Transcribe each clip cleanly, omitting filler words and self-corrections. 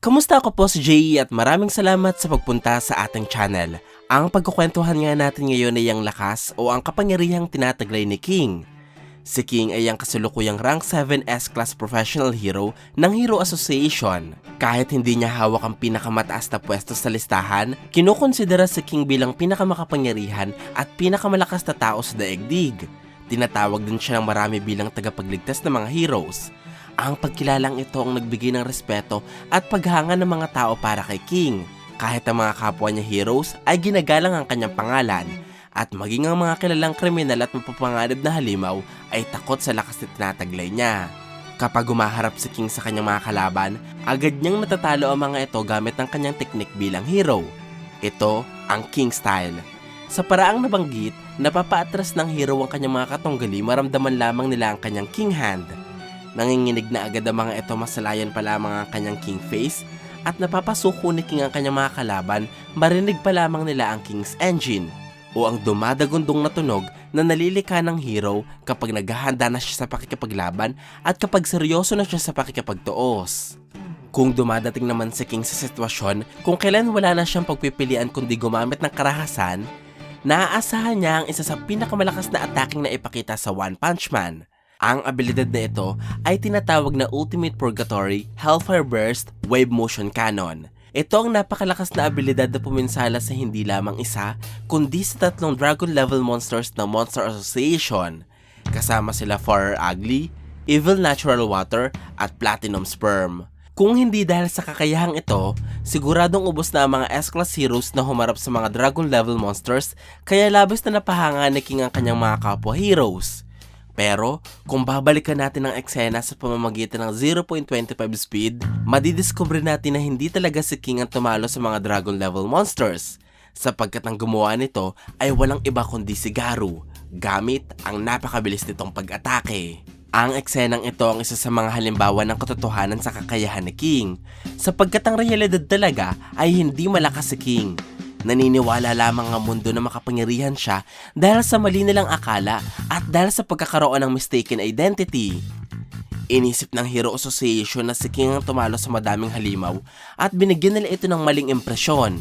Kamusta? Ako po si Jay at maraming salamat sa pagpunta sa ating channel. Ang pagkukwentuhan nga natin ngayon ay ang lakas o ang kapangyarihang tinataglay ni King. Si King ay ang kasulukuyang rank 7 S-Class Professional Hero ng Hero Association. Kahit hindi niya hawak ang pinakamataas na pwesto sa listahan, kinukonsidera si King bilang pinakamakapangyarihan at pinakamalakas na tao sa daigdig. Tinatawag din siya ng marami bilang tagapagligtas ng mga heroes. Ang pagkilalang ito ang nagbigay ng respeto at paghanga ng mga tao para kay King. Kahit ang mga kapwa niya heroes ay ginagalang ang kanyang pangalan. At maging ang mga kilalang kriminal at mapapanganib na halimaw ay takot sa lakas na tinataglay niya. Kapag humaharap si King sa kanyang mga kalaban, agad niyang natatalo ang mga ito gamit ang kanyang teknik bilang hero. Ito ang King Style. Sa paraang nabanggit, napapaatras ng hero ang kanyang mga katunggali maramdaman lamang nila ang kanyang King Hand. Nanginginig na agad ang mga ito masalayan pa lamang ang kanyang King Face at napapasuko ni King ang kanyang mga kalaban marinig pa lamang nila ang King's Engine o ang dumadagundong na tunog na nalilika ng hero kapag naghahanda na siya sa pakikipaglaban at kapag seryoso na siya sa pakikipagtuos. Kung dumadating naman si King sa sitwasyon kung kailan wala na siyang pagpipilian kundi gumamit ng karahasan, naaasahan niya ang isa sa pinakamalakas na attacking na ipakita sa One Punch Man. Ang abilidad na ito ay tinatawag na Ultimate Purgatory Hellfire Burst Wave Motion Cannon. Ito ang napakalakas na abilidad na puminsala sa hindi lamang isa, kundi sa tatlong Dragon level monsters ng Monster Association. Kasama sila Fire Ugly, Evil Natural Water, at Platinum Sperm. Kung hindi dahil sa kakayahang ito, siguradong ubos na ang mga S-Class heroes na humarap sa mga Dragon level monsters, kaya labis na napahanga ni King ang kanyang mga kapwa heroes. Pero, kung babalikan natin ang eksena sa pamamagitan ng 0.25 speed, madidiscover natin na hindi talaga si King ang tumalo sa mga Dragon level monsters, sapagkat ang gumawa nito ay walang iba kundi si Garou, gamit ang napakabilis nitong pag-atake. Ang eksenang ito ang isa sa mga halimbawa ng katotohanan sa kakayahan ni King, sapagkat ang realidad talaga ay hindi malakas si King. Naniniwala lamang ang mundo na makapangyarihan siya dahil sa mali nilang akala at dahil sa pagkakaroon ng mistaken identity. Inisip ng Hero Association na si King ang tumalo sa madaming halimaw at binigyan nila ito ng maling impresyon.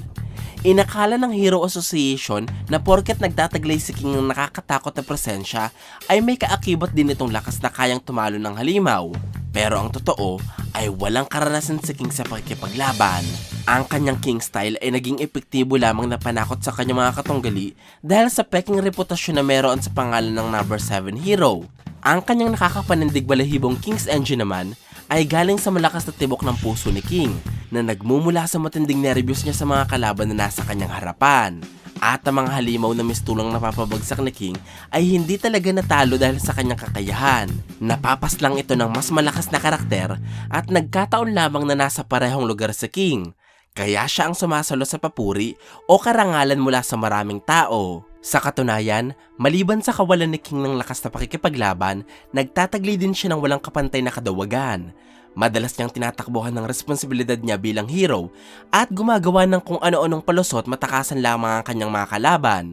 Inakala ng Hero Association na porket nagtataglay si King ng nakakatakot na presensya ay may kaakibot din itong lakas na kayang tumalo ng halimaw. Pero ang totoo ay walang karanasan si King sa pakikipaglaban. Ang kanyang King Style ay naging epektibo lamang na panakot sa kanyang mga katunggali dahil sa peking reputasyon na meron sa pangalan ng number 7 hero. Ang kanyang nakakapanindig balahibong King's Engine naman ay galing sa malakas na tibok ng puso ni King na nagmumula sa matinding nervyos niya sa mga kalaban na nasa kanyang harapan. At ang mga halimaw na mistulang napapabagsak ni King ay hindi talaga natalo dahil sa kanyang kakayahan. Napapas lang ito ng mas malakas na karakter at nagkataon lamang na nasa parehong lugar si King. Kaya siya ang sumasalo sa papuri o karangalan mula sa maraming tao. Sa katunayan, maliban sa kawalan ni King ng lakas na pakikipaglaban, nagtatagli din siya ng walang kapantay na kadawagan. Madalas niyang tinatakbuhan ng responsibilidad niya bilang hero at gumagawa ng kung ano-anong palusot matakasan lamang ang kanyang mga kalaban.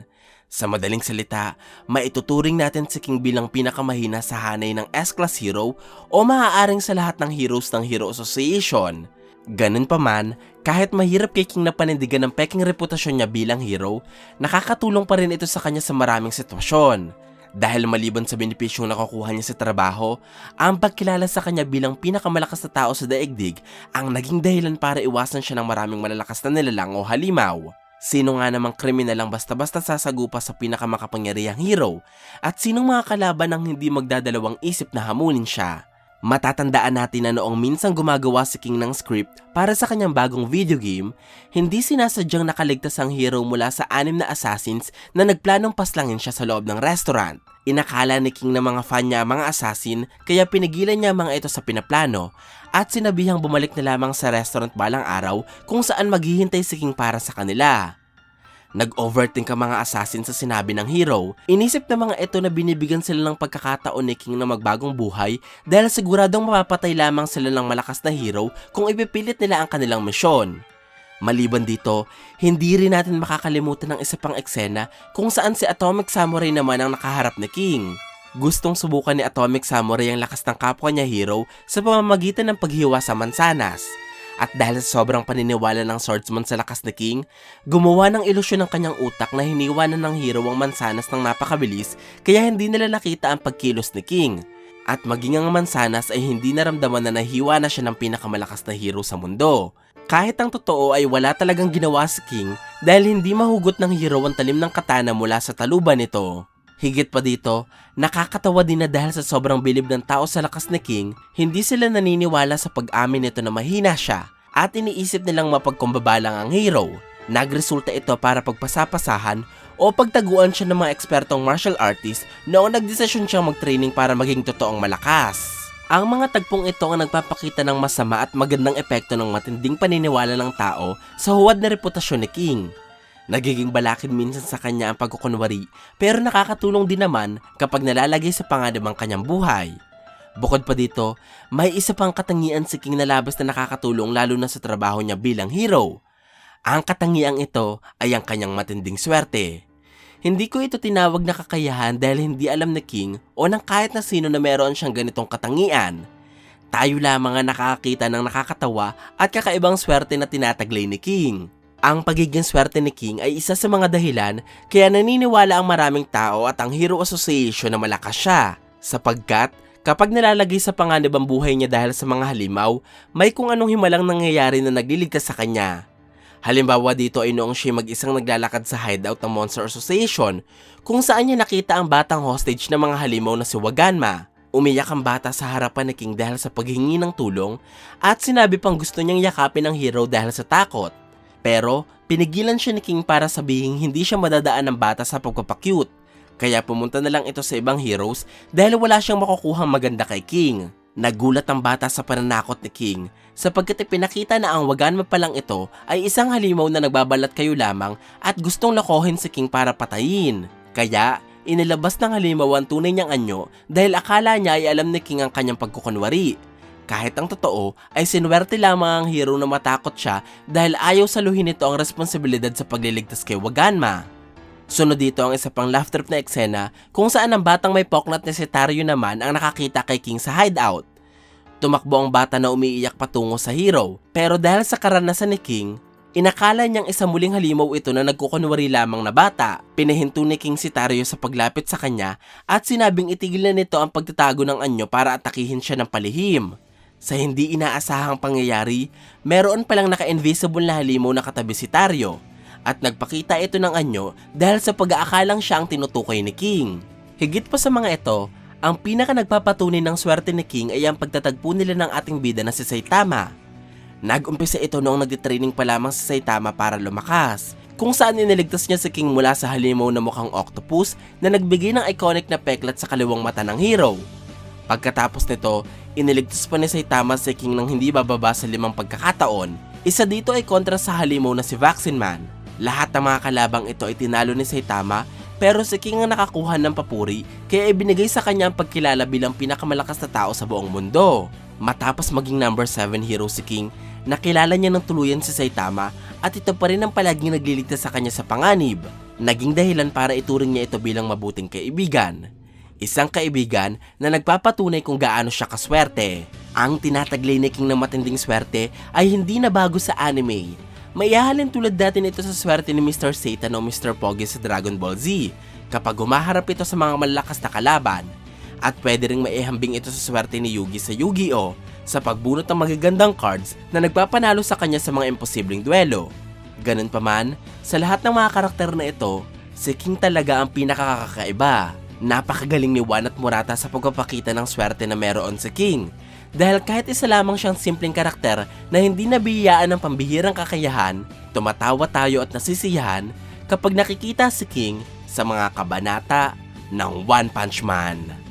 Sa madaling salita, maituturing natin si King bilang pinakamahina sa hanay ng S-Class hero o maaaring sa lahat ng heroes ng Hero Association. Ganun pa man, kahit mahirap kay King na panindigan ng peking reputasyon niya bilang hero, nakakatulong pa rin ito sa kanya sa maraming sitwasyon. Dahil maliban sa benepisyong nakukuha niya sa trabaho, ang pagkilala sa kanya bilang pinakamalakas na tao sa daigdig ang naging dahilan para iwasan siya ng maraming malalakas na nilalang o halimaw. Sino nga namang kriminal ang basta-basta sasagupa sa pinakamakapangyarihang hero at sinong mga kalaban ang hindi magdadalawang isip na hamunin siya? Matatandaan natin na noong minsang gumagawa si King ng script para sa kanyang bagong video game, hindi sinasadyang nakaligtas ang hero mula sa 6 na assassins na nagplanong paslangin siya sa loob ng restaurant. Inakala ni King na mga fan niya ang mga assassin kaya pinigilan niya mga ito sa pinaplano at sinabihang bumalik na lamang sa restaurant balang araw kung saan maghihintay si King para sa kanila. Nag-overthink ang mga assassin sa sinabi ng hero. Inisip ng mga ito na binibigyan sila ng pagkakataon ni King na magbagong buhay dahil siguradong mapapatay lamang sila ng malakas na hero kung ipipilit nila ang kanilang misyon. Maliban dito, hindi rin natin makakalimutan ng isa pang eksena kung saan si Atomic Samurai naman ang nakaharap ni King. Gustong subukan ni Atomic Samurai ang lakas ng kapwa niya hero sa pamamagitan ng paghiwa sa mansanas. At dahil sa sobrang paniniwala ng swordsman sa lakas ni King, gumawa ng ilusyon ng kanyang utak na hiniwanan ng hero ang mansanas ng napakabilis kaya hindi nila nakita ang pagkilos ni King. At maging ang mansanas ay hindi naramdaman na nahiwa na siya ng pinakamalakas na hero sa mundo. Kahit ang totoo ay wala talagang ginawa si King dahil hindi mahugot ng hero ang talim ng katana mula sa taluban nito. Higit pa dito, nakakatawa din na dahil sa sobrang bilib ng tao sa lakas ni King, hindi sila naniniwala sa pag-amin nito na mahina siya at iniisip nilang mapagkumbaba lang ang hero. Nagresulta ito para pagpasapasahan o pagtaguan siya ng mga ekspertong martial artist noong nagdesisyon siyang mag-training para maging totoong malakas. Ang mga tagpong ito ang nagpapakita ng masama at magandang epekto ng matinding paniniwala ng tao sa huwad na reputasyon ni King. Nagiging balakid minsan sa kanya ang pagkukunwari pero nakakatulong din naman kapag nalalagay sa panganib ang kanyang buhay. Bukod pa dito, may isa pang katangian si King na labis na nakakatulong lalo na sa trabaho niya bilang hero. Ang katangiang ito ay ang kanyang matinding swerte. Hindi ko ito tinawag na kakayahan dahil hindi alam ni King o ng kahit na sino na meron siyang ganitong katangian. Tayo lamang ang nakakakita ng nakakatawa at kakaibang swerte na tinataglay ni King. Ang pagiging swerte ni King ay isa sa mga dahilan kaya naniniwala ang maraming tao at ang Hero Association na malakas siya. Sapagkat kapag nalalagay sa panganib ang buhay niya dahil sa mga halimaw, may kung anong himalang nangyayari na nagliligtas sa kanya. Halimbawa dito ay noong siya mag-isang naglalakad sa hideout ng Monster Association kung saan niya nakita ang batang hostage ng mga halimaw na si Waganma. Umiyak ang bata sa harapan ni King dahil sa paghingi ng tulong at sinabi pang gusto niyang yakapin ang hero dahil sa takot. Pero pinigilan siya ni King para sabihin hindi siya madadaan ng bata sa pagpapakyut. Kaya pumunta na lang ito sa ibang heroes dahil wala siyang makukuhang maganda kay King. Nagulat ang bata sa pananakot ni King sapagkat ipinakita na ang Waganma pa lang ito ay isang halimaw na nagbabalat kayo lamang at gustong lokohin si King para patayin. Kaya inilabas ng halimaw ang tunay niyang anyo dahil akala niya ay alam ni King ang kanyang pagkukunwari. Kahit ang totoo ay sinuwerte lamang ang hero na matakot siya dahil ayaw saluhin nito ang responsibilidad sa pagliligtas kay Waganma. Sunod dito ang isa pang laugh trip na eksena kung saan ang batang may poknat na si Tario naman ang nakakita kay King sa hideout. Tumakbo ang bata na umiiyak patungo sa hero pero dahil sa karanasan ni King, inakala niyang isa muling halimaw ito na nagkukunwari lamang na bata. Pinahinto ni King si Tario sa paglapit sa kanya at sinabing itigil na nito ang pagtatago ng anyo para atakihin siya ng palihim. Sa hindi inaasahang pangyayari, meron palang naka-invisible na halimaw na katabi si Tario at nagpakita ito ng anyo dahil sa pag-aakalang siya ang tinutukoy ni King. Higit pa sa mga ito, ang pinaka nagpapatunay ng swerte ni King ay ang pagtatagpo nila ng ating bida na si Saitama. Nag-umpisa ito noong nagtitraining pa lamang si Saitama para lumakas, kung saan iniligtas niya si King mula sa halimaw na mukhang octopus na nagbigay ng iconic na peklat sa kaliwang mata ng hero. Pagkatapos nito, iniligtas pa ni Saitama si King ng hindi bababa sa 5 pagkakataon. Isa dito ay kontra sa halimaw na si Vaccine Man. Lahat ng mga kalabang ito ay tinalo ni Saitama pero si King ang nakakuha ng papuri kaya ibinigay sa kanya ang pagkilala bilang pinakamalakas na tao sa buong mundo. Matapos maging number 7 hero si King, nakilala niya ng tuluyan si Saitama at ito pa rin ang palaging nagliligtas sa kanya sa panganib. Naging dahilan para ituring niya ito bilang mabuting kaibigan. Isang kaibigan na nagpapatunay kung gaano siya kaswerte. Ang tinataglay ni King ng matinding swerte ay hindi na bago sa anime. Maihahalin tulad dati nito sa swerte ni Mr. Satan o Mr. Pogi sa Dragon Ball Z kapag humaharap ito sa mga malakas na kalaban. At pwede ring maihambing ito sa swerte ni Yugi sa Yu-Gi-Oh! Sa pagbunot ng magagandang cards na nagpapanalo sa kanya sa mga imposibleng duelo. Ganun pa man, sa lahat ng mga karakter na ito, si King talaga ang pinakakakaiba. Napakagaling ni Wan at Murata sa pagpapakita ng swerte na meron si King. Dahil kahit isa lamang siyang simpleng karakter na hindi nabihiyaan ng pambihirang kakayahan, tumatawa tayo at nasisiyahan kapag nakikita si King sa mga kabanata ng One Punch Man.